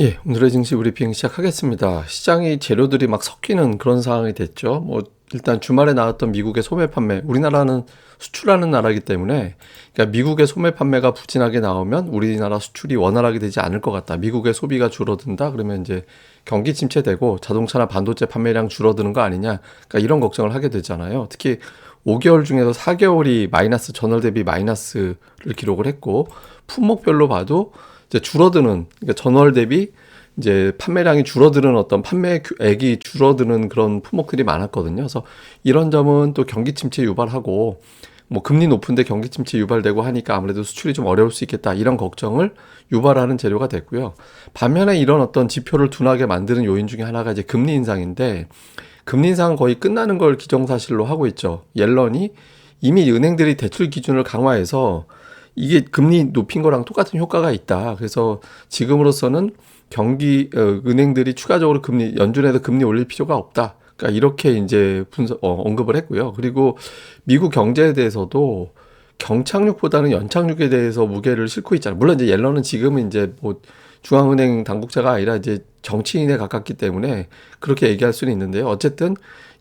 예, 오늘의 증시 브리핑 시작하겠습니다. 시장이 재료들이 막 섞이는 그런 상황이 됐죠. 일단 주말에 나왔던 미국의 소매 판매, 우리나라는 수출하는 나라이기 때문에, 그러니까 미국의 소매 판매가 부진하게 나오면 우리나라 수출이 원활하게 되지 않을 것 같다. 미국의 소비가 줄어든다? 그러면 이제 경기 침체되고 자동차나 반도체 판매량 줄어드는 거 아니냐? 그러니까 이런 걱정을 하게 되잖아요. 특히 5개월 중에서 4개월이 마이너스, 전월 대비 마이너스를 기록을 했고, 품목별로 봐도 이제 줄어드는, 그러니까 전월 대비 이제 판매량이 줄어드는 어떤 판매액이 줄어드는 그런 품목들이 많았거든요. 그래서 이런 점은 또 경기 침체 유발하고, 뭐 금리 높은데 경기 침체 유발되고 하니까 아무래도 수출이 좀 어려울 수 있겠다, 이런 걱정을 유발하는 재료가 됐고요. 반면에 이런 어떤 지표를 둔하게 만드는 요인 중에 하나가 이제 금리 인상인데, 금리 인상은 거의 끝나는 걸 기정사실로 하고 있죠. 옐런이 이미 은행들이 대출 기준을 강화해서 이게 금리 높인 거랑 똑같은 효과가 있다. 그래서 지금으로서는 은행들이 추가적으로 연준에서 금리 올릴 필요가 없다. 그러니까 이렇게 이제 언급을 했고요. 그리고 미국 경제에 대해서도 경착륙보다는 연착륙에 대해서 무게를 싣고 있잖아요. 물론 이제 옐런은 지금은 이제 뭐 중앙은행 당국자가 아니라 이제 정치인에 가깝기 때문에 그렇게 얘기할 수는 있는데요. 어쨌든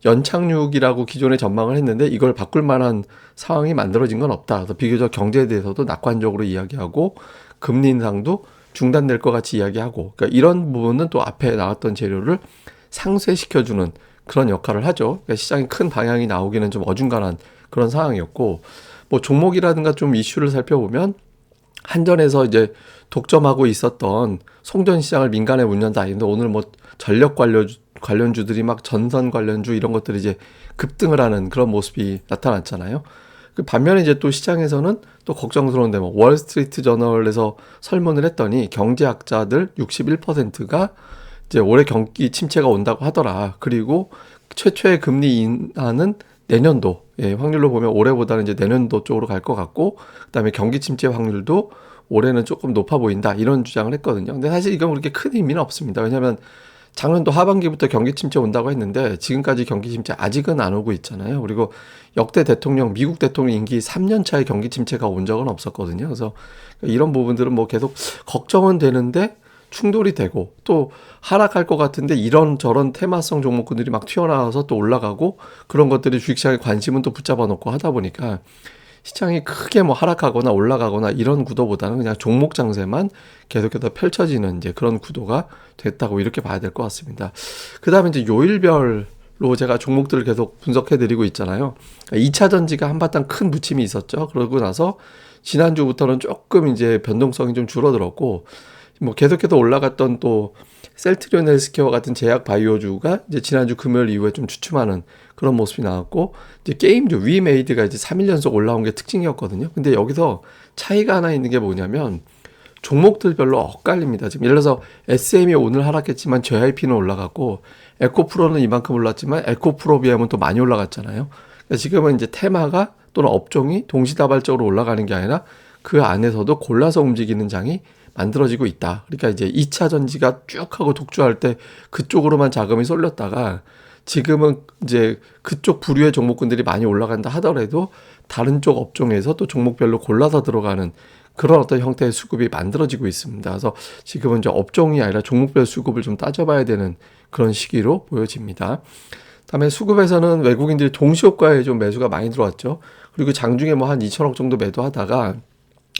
연착륙이라고 기존에 전망을 했는데 이걸 바꿀 만한 상황이 만들어진 건 없다. 그래서 비교적 경제에 대해서도 낙관적으로 이야기하고 금리 인상도 중단될 것 같이 이야기하고, 그러니까 이런 부분은 또 앞에 나왔던 재료를 상쇄시켜주는 그런 역할을 하죠. 그러니까 시장이 큰 방향이 나오기는 좀 어중간한 그런 상황이었고, 뭐 종목이라든가 좀 이슈를 살펴보면 한전에서 이제 독점하고 있었던 송전 시장을 민간에 문 연다. 근데 오늘 뭐 전력 관련주들이 막 전선 관련주 이런 것들이 이제 급등을 하는 그런 모습이 나타났잖아요. 그 반면에 이제 또 시장에서는 또 걱정스러운데, 뭐 월스트리트 저널에서 설문을 했더니 경제학자들 61%가 이제 올해 경기 침체가 온다고 하더라. 그리고 최초의 금리 인하는 내년도, 예, 확률로 보면 올해보다는 이제 내년도 쪽으로 갈 것 같고, 그다음에 경기 침체 확률도 올해는 조금 높아 보인다, 이런 주장을 했거든요. 근데 사실 이건 그렇게 큰 의미는 없습니다. 왜냐하면 작년도 하반기부터 경기 침체 온다고 했는데 지금까지 경기 침체 아직은 안 오고 있잖아요. 그리고 역대 대통령, 미국 대통령 임기 3년 차에 경기 침체가 온 적은 없었거든요. 그래서 이런 부분들은 뭐 계속 걱정은 되는데 충돌이 되고, 또 하락할 것 같은데 이런 저런 테마성 종목군들이 막 튀어나와서 또 올라가고, 그런 것들이 주식시장의 관심은 또 붙잡아 놓고 하다 보니까 시장이 크게 뭐 하락하거나 올라가거나 이런 구도보다는 그냥 종목 장세만 계속해서 펼쳐지는 이제 그런 구도가 됐다고 이렇게 봐야 될 것 같습니다. 그 다음에 이제 요일별로 제가 종목들을 계속 분석해 드리고 있잖아요. 2차 전지가 한바탕 큰 부침이 있었죠. 그러고 나서 지난주부터는 조금 이제 변동성이 좀 줄어들었고, 뭐 계속해서 올라갔던 또 셀트리온 헬스케어 같은 제약 바이오주가 이제 지난주 금요일 이후에 좀 주춤하는 그런 모습이 나왔고, 이제 게임주 위메이드가 이제 3일 연속 올라온 게 특징이었거든요. 근데 여기서 차이가 하나 있는 게 뭐냐면 종목들별로 엇갈립니다. 지금 예를 들어서 SM이 오늘 하락했지만 JYP는 올라갔고, 에코프로는 이만큼 올랐지만 에코프로 비하면 또 많이 올라갔잖아요. 그러니까 지금은 이제 테마가 또는 업종이 동시다발적으로 올라가는 게 아니라 그 안에서도 골라서 움직이는 장이 만들어지고 있다. 그러니까 이제 2차 전지가 쭉 하고 독주할 때 그쪽으로만 자금이 쏠렸다가 지금은 이제 그쪽 부류의 종목군들이 많이 올라간다 하더라도 다른 쪽 업종에서 또 종목별로 골라서 들어가는 그런 어떤 형태의 수급이 만들어지고 있습니다. 그래서 지금은 이제 업종이 아니라 종목별 수급을 좀 따져봐야 되는 그런 시기로 보여집니다. 다음에 수급에서는 외국인들이 동시효과에 좀 매수가 많이 들어왔죠. 그리고 장중에 뭐 한 2천억 정도 매도하다가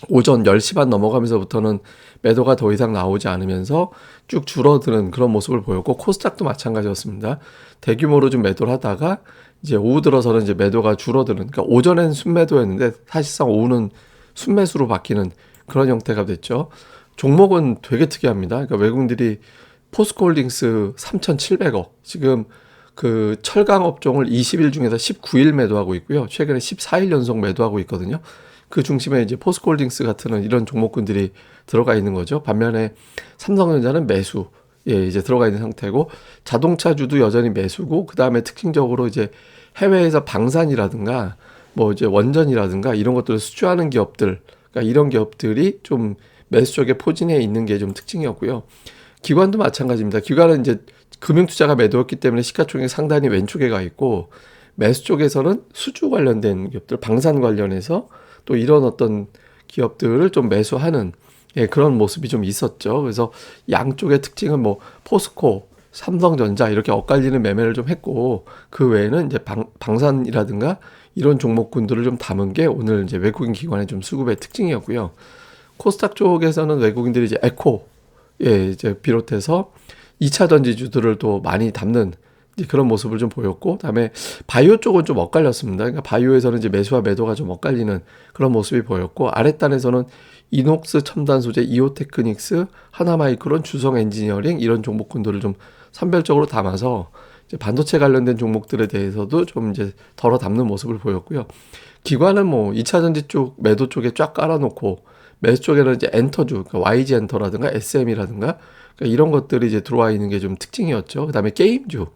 오전 10시 반 넘어가면서부터는 매도가 더 이상 나오지 않으면서 쭉 줄어드는 그런 모습을 보였고, 코스닥도 마찬가지였습니다. 대규모로 좀 매도를 하다가 이제 오후 들어서는 이제 매도가 줄어드는, 그러니까 오전엔 순매도였는데 사실상 오후는 순매수로 바뀌는 그런 형태가 됐죠. 종목은 되게 특이합니다. 그러니까 외국인들이 포스코홀딩스 3,700억, 지금 그 철강 업종을 20일 중에서 19일 매도하고 있고요. 최근에 14일 연속 매도하고 있거든요. 그 중심에 이제 포스코홀딩스 같은 이런 종목군들이 들어가 있는 거죠. 반면에 삼성전자는 매수, 예, 이제 들어가 있는 상태고, 자동차주도 여전히 매수고, 그 다음에 특징적으로 이제 해외에서 방산이라든가 뭐 이제 원전이라든가 이런 것들을 수주하는 기업들, 그러니까 이런 기업들이 좀 매수 쪽에 포진해 있는 게 좀 특징이었고요. 기관도 마찬가지입니다. 기관은 이제 금융투자가 매도였기 때문에 시가총액 상단이 왼쪽에 가 있고, 매수 쪽에서는 수주 관련된 기업들, 방산 관련해서 또 이런 어떤 기업들을 좀 매수하는 예, 그런 모습이 좀 있었죠. 그래서 양쪽의 특징은 뭐 포스코, 삼성전자 이렇게 엇갈리는 매매를 좀 했고, 그 외에는 이제 방산이라든가 이런 종목군들을 좀 담은 게 오늘 이제 외국인 기관의 좀 수급의 특징이었고요. 코스닥 쪽에서는 외국인들이 이제 에코, 예, 이제 비롯해서 2차 전지주들을 또 많이 담는 이제 그런 모습을 좀 보였고, 그다음에 바이오 쪽은 좀 엇갈렸습니다. 그러니까 바이오에서는 이제 매수와 매도가 좀 엇갈리는 그런 모습이 보였고, 아랫단에서는 이녹스 첨단 소재, 이오테크닉스, 하나마이크론, 주성 엔지니어링 이런 종목군들을 좀 선별적으로 담아서 이제 반도체 관련된 종목들에 대해서도 좀 이제 덜어 담는 모습을 보였고요. 기관은 뭐 2차 전지 쪽 매도 쪽에 쫙 깔아놓고 매수 쪽에는 이제 엔터주, 그러니까 YG 엔터라든가 SM이라든가 그러니까 이런 것들이 이제 들어와 있는 게 좀 특징이었죠. 그다음에 게임주,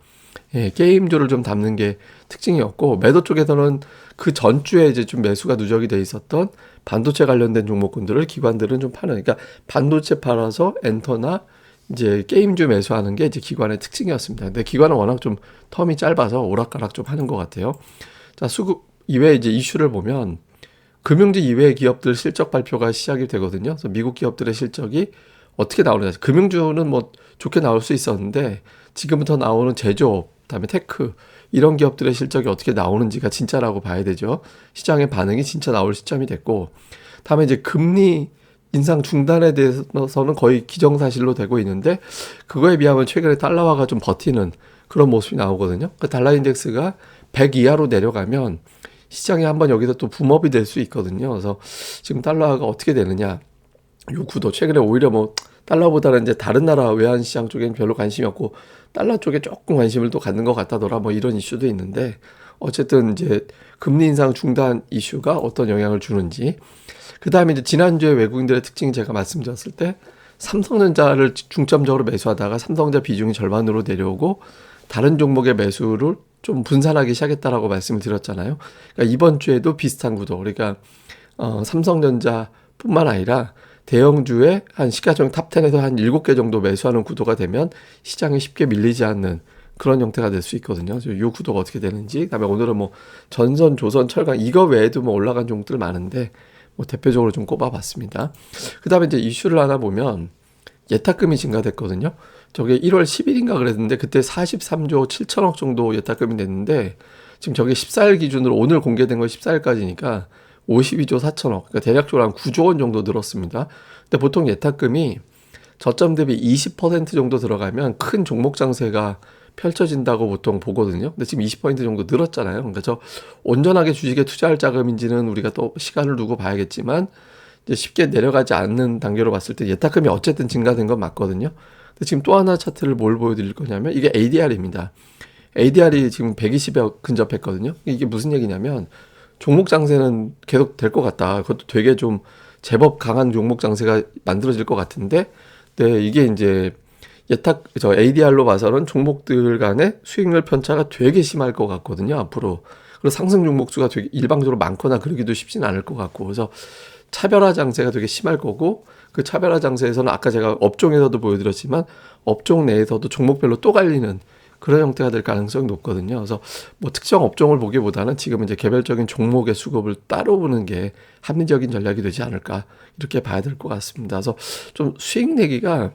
예, 게임주를 좀 담는 게 특징이었고, 매도 쪽에서는 그 전주에 이제 좀 매수가 누적이 돼 있었던 반도체 관련된 종목군들을 기관들은 좀 파는, 그러니까 반도체 팔아서 엔터나 이제 게임주 매수하는 게 이제 기관의 특징이었습니다. 근데 기관은 워낙 좀 텀이 짧아서 오락가락 좀 하는 것 같아요. 자, 수급 이외에 이제 이슈를 보면 금융지 이외의 기업들 실적 발표가 시작이 되거든요. 그래서 미국 기업들의 실적이 어떻게 나오느냐. 금융주는 뭐 좋게 나올 수 있었는데 지금부터 나오는 제조업, 그다음에 테크 이런 기업들의 실적이 어떻게 나오는지가 진짜라고 봐야 되죠. 시장의 반응이 진짜 나올 시점이 됐고, 다음에 이제 금리 인상 중단에 대해서는 거의 기정사실로 되고 있는데 그거에 비하면 최근에 달러화가 좀 버티는 그런 모습이 나오거든요. 그 달러 인덱스가 100 이하로 내려가면 시장이 한번 여기서 또 붐업이 될 수 있거든요. 그래서 지금 달러화가 어떻게 되느냐. 요 구도 최근에 오히려 뭐 달러보다는 이제 다른 나라 외환 시장 쪽엔 별로 관심이 없고 달러 쪽에 조금 관심을 또 갖는 것 같다더라 뭐 이런 이슈도 있는데, 어쨌든 이제 금리 인상 중단 이슈가 어떤 영향을 주는지. 그 다음에 이제 지난주에 외국인들의 특징 제가 말씀드렸을 때 삼성전자를 중점적으로 매수하다가 삼성전자 비중이 절반으로 내려오고 다른 종목의 매수를 좀 분산하기 시작했다라고 말씀을 드렸잖아요. 그러니까 이번 주에도 비슷한 구도. 그러니까 삼성전자뿐만 아니라 대형주의 한 시가총 탑10에서 한 7개 정도 매수하는 구도가 되면 시장이 쉽게 밀리지 않는 그런 형태가 될 수 있거든요. 이 구도가 어떻게 되는지. 그다음에 오늘은 뭐 전선, 조선, 철강 이거 외에도 뭐 올라간 종목들 많은데 뭐 대표적으로 좀 꼽아봤습니다. 그다음에 이제 이슈를 하나 보면 예탁금이 증가됐거든요. 저게 1월 10일인가 그랬는데 그때 43조 7천억 정도 예탁금이 냈는데 지금 저게 14일 기준으로 오늘 공개된 건 14일까지니까 52조 4천억, 그러니까 대략적으로 한 9조 원 정도 늘었습니다. 근데 보통 예탁금이 저점 대비 20% 정도 들어가면 큰 종목 장세가 펼쳐진다고 보통 보거든요. 근데 지금 20% 정도 늘었잖아요. 그러니까 저 온전하게 주식에 투자할 자금인지는 우리가 또 시간을 두고 봐야겠지만 이제 쉽게 내려가지 않는 단계로 봤을 때 예탁금이 어쨌든 증가된 건 맞거든요. 근데 지금 또 하나 차트를 뭘 보여드릴 거냐면 이게 ADR입니다. ADR이 지금 120에 근접했거든요. 이게 무슨 얘기냐면 종목 장세는 계속 될 것 같다. 그것도 되게 좀 제법 강한 종목 장세가 만들어질 것 같은데, 네, 이게 이제 저 ADR로 봐서는 종목들 간의 수익률 편차가 되게 심할 것 같거든요, 앞으로. 그리고 상승 종목 수가 되게 일방적으로 많거나 그러기도 쉽지는 않을 것 같고, 그래서 차별화 장세가 되게 심할 거고, 그 차별화 장세에서는 아까 제가 업종에서도 보여드렸지만 업종 내에서도 종목별로 또 갈리는 그런 형태가 될 가능성이 높거든요. 그래서 뭐 특정 업종을 보기보다는 지금 이제 개별적인 종목의 수급을 따로 보는 게 합리적인 전략이 되지 않을까 이렇게 봐야 될 것 같습니다. 그래서 좀 수익 내기가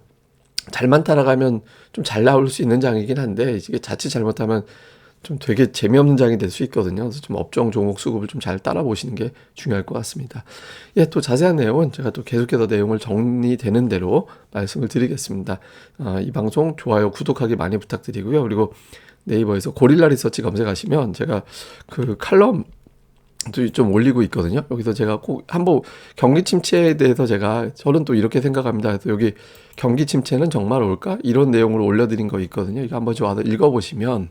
잘만 따라가면 좀 잘 나올 수 있는 장이긴 한데 이게 자칫 잘못하면 좀 되게 재미없는 장이 될 수 있거든요. 그래서 좀 업종 종목 수급을 좀 잘 따라 보시는 게 중요할 것 같습니다. 예, 또 자세한 내용은 제가 또 계속해서 내용을 정리되는 대로 말씀을 드리겠습니다. 이 방송 좋아요, 구독하기 많이 부탁드리고요. 그리고 네이버에서 고릴라 리서치 검색하시면 제가 그 칼럼도 좀 올리고 있거든요. 여기서 제가 꼭 한번 경기 침체에 대해서 저는 또 이렇게 생각합니다. 그래서 여기 경기 침체는 정말 올까? 이런 내용으로 올려드린 거 있거든요. 이거 한번 와서 읽어보시면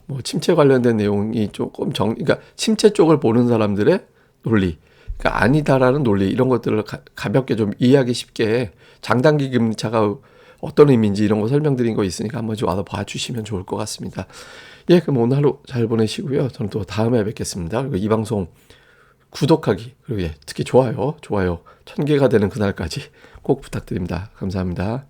뭐 침체 관련된 내용이 조금 그러니까 침체 쪽을 보는 사람들의 논리, 그러니까 아니다라는 논리 이런 것들을 가볍게 좀 이해하기 쉽게 장단기 금리차가 어떤 의미인지 이런 거 설명드린 거 있으니까 한번 좀 와서 봐주시면 좋을 것 같습니다. 예, 그럼 오늘 하루 잘 보내시고요. 저는 또 다음에 뵙겠습니다. 그리고 이 방송 구독하기 그리고 예, 특히 좋아요 1000개가 되는 그날까지 꼭 부탁드립니다. 감사합니다.